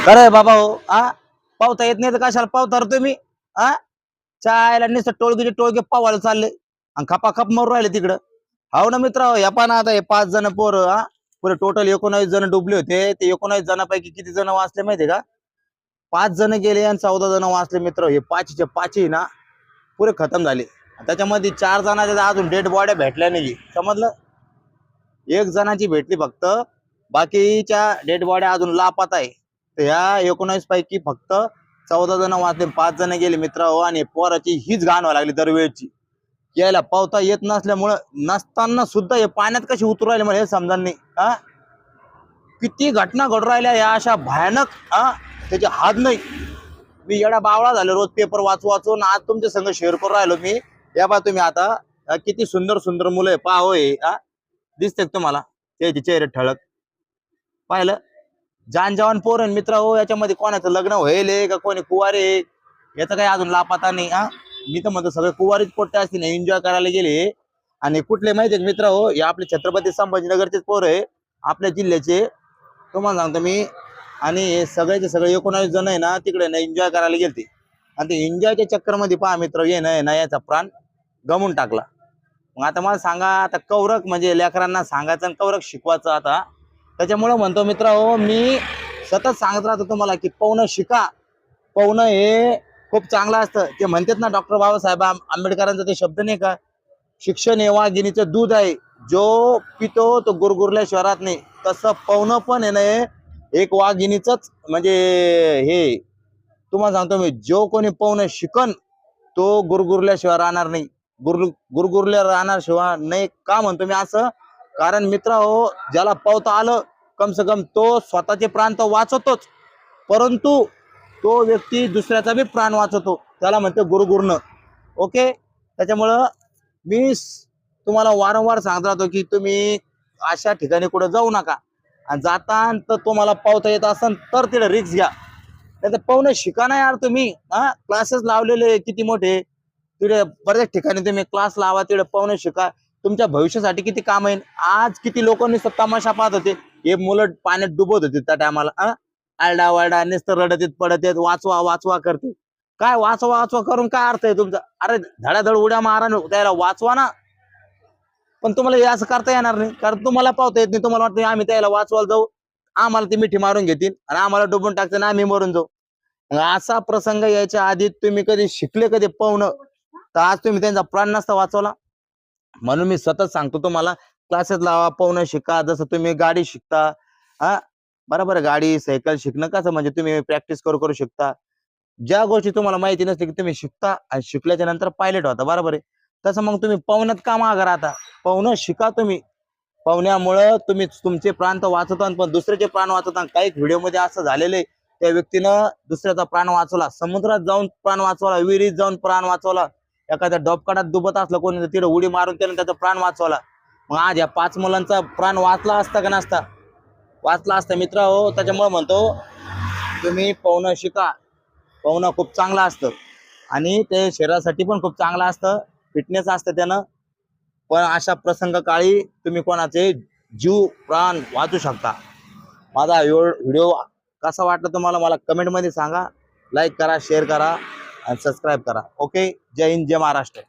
अरे बाबा हो पावता येत नाही तर कशाला पावता रे तुम्ही हा चायला नुसतं टोळकीचे टोळके पावायला चालले आणि खपाखप मरू राहिले तिकडं. हो ना मित्र, या पण आता हे 5 जण पोरं पुरे टोटल 19 जण डुबले होते. ते 19 जणांपैकी किती जण वाचले माहितीये का? 5 जण गेले आणि 14 जण वाचले मित्र. हे पाचीचे पाचही ना पुरे खतम झाले. त्याच्यामध्ये 4 जणांच्या अजून डेड बॉड्या भेटल्या नाही, समजलं. 1 जणाची भेटली फक्त, बाकीच्या डेड बॉड्या अजून लापात आहे. तर ह्या 19 पैकी फक्त 14 जण वाचले, 5 जण गेले मित्र. आणि पोराची हीच घाण व्हायला लागली दरवेळची. यायला पावता येत नसल्यामुळं नसताना सुद्धा हे पाण्यात कशी उतरू राहिले मला हे समजा नाही. किती घटना घडू राहिल्या या अशा भयानक, त्याची हाद नाही. मी एवढा बावळा झालो रोज पेपर वाचू वाचून, आज तुमच्या संग शेअर करून राहिलो मी. या बा तुम्ही आता किती सुंदर सुंदर मुलं आहे पहा होय. दिसतेत तुम्हाला त्याचे चेहरे ठळक पाहिलं. जान जवान पोर मित्र हो. याच्यामध्ये कोणाचं लग्न होईल का कोणी कुवारे याचं काही अजून लापाता नाही. मी तर म्हणतो सगळे कुवारीच पोट्टे असतील, एन्जॉय करायला गेले. आणि कुठले माहितीये मित्र हो, हे आपले छत्रपती संभाजीनगरचेच पोर आहे, आपल्या जिल्ह्याचे, तुम्हाला सांगतो मी. आणि हे सगळ्याचे सगळे 19 जण आहे ना तिकडे ना एन्जॉय करायला गेलते. आणि ते एन्जॉयच्या चक्करमध्ये पहा मित्र ये ना याचा प्राण गमून टाकला. मग आता मला सांगा, आता कौरक म्हणजे लेकरांना सांगायचं आणि कौरक शिकवायचं. आता त्याच्यामुळे म्हणतो मित्र हो, मी सतत सांगत राहतो तुम्हाला की पोहणं शिका. पोहणं हे खूप चांगलं असतं. ते म्हणतात ना डॉक्टर बाबासाहेब आंबेडकरांचा ते शब्द नाही का, शिक्षण हे वाघिणीचं दूध आहे, जो पितो तो गुरगुरल्या शहरात नाही. तसं पोहणं पण आहे ना एक वाघिणीच म्हणजे हे तुम्हाला सांगतो मी, जो कोणी पोहणं शिकन तो गुरगुरल्याशिवाय राहणार नाही. गुरगुरल्या राहणार शिवाय नाही. का म्हणतो मी असं? कारण मित्र हो, ज्याला पोहता आलं कम से कम तो स्वतःचे प्राण तर वाचवतोच, परंतु तो व्यक्ती दुसऱ्याचा बी प्राण वाचवतो. त्याला म्हणते गुरगुरणं. ओके. त्याच्यामुळं मी तुम्हाला वारंवार सांगत राहतो की तुम्ही अशा ठिकाणी कुठे जाऊ नका. आणि जाता तर तुम्हाला पावता येत असेल तर तिथे रिक्स घ्या, नाही तर पाहुणे शिका ना यार तुम्ही. क्लासेस लावलेले किती मोठे, तिथे बऱ्याच ठिकाणी तुम्ही क्लास लावा, तिथे पाहुणे शिका. तुमच्या भविष्यासाठी किती काम आहे. आज किती लोकांनी तमाशा पाहत होते, हे मुलं पाण्यात डुबत होते त्या टायमाला. आरडा वारडा नुसतं रडत येत पडत येत, वाचवा वाचवा करते. काय वाचवा वाचवा करून काय अर्थ आहे तुमचा? अरे धडाधड उड्या मारा त्याला वाचवा ना. पण तुम्हाला हे असं करता येणार नाही, कारण तुम्हाला पावता येत नाही. तुम्हाला वाटतं आम्ही त्याला वाचवायला जाऊ, आम्हाला ती मिठी मारून घेतील आणि आम्हाला डुबून टाकतील, आम्ही मरून जाऊ. असा प्रसंग यायच्या आधी तुम्ही कधी शिकले कधी पोहणं, तर आज तुम्ही त्यांचा प्राण नसता वाचवला. म्हणून मी सतत सांगतो तुम्हाला, क्लासेस लावा, पोहणं शिका. जसं तुम्ही गाडी शिकता, बरोबर, गाडी सायकल शिकणं कसं म्हणजे तुम्ही प्रॅक्टिस करू करू शिकता. ज्या गोष्टी तुम्हाला माहिती नसते की तुम्ही शिकता आणि शिकल्याच्या नंतर पायलट होता, बरोबर आहे. तसं मग तुम्ही पोहण्यात का मागं राहता? पोहणं शिका तुम्ही. पोहण्यामुळं तुम्ही तुमचे प्राण तर वाचवता, पण दुसऱ्याचे प्राण वाचवता. काही व्हिडिओमध्ये असं झालेलं आहे, त्या व्यक्तीनं दुसऱ्याचा प्राण वाचवला, समुद्रात जाऊन प्राण वाचवला, विहिरीत जाऊन प्राण वाचवला, एखाद्या डोबकाटात डुबत असलं कोणी तिथे उडी मारून त्यानं त्याचा प्राण वाचवला. मग आज या 5 मुलांचा प्राण वाचला असता का नसता? वाचला असता मित्र हो. त्याच्यामुळे म्हणतो तुम्ही पोहणं शिका. पोहणं खूप चांगलं असतं आणि ते शरीरासाठी पण खूप चांगलं असतं, फिटनेस असतं त्यानं. पण अशा प्रसंग काळी तुम्ही कोणाचे जीव प्राण वाचू शकता. माझा व्हिडिओ कसा वाटला तुम्हाला मला कमेंट मध्ये सांगा. लाईक करा, शेअर करा आणि सबस्क्राईब करा. ओके. जय हिंद, जय महाराष्ट्र.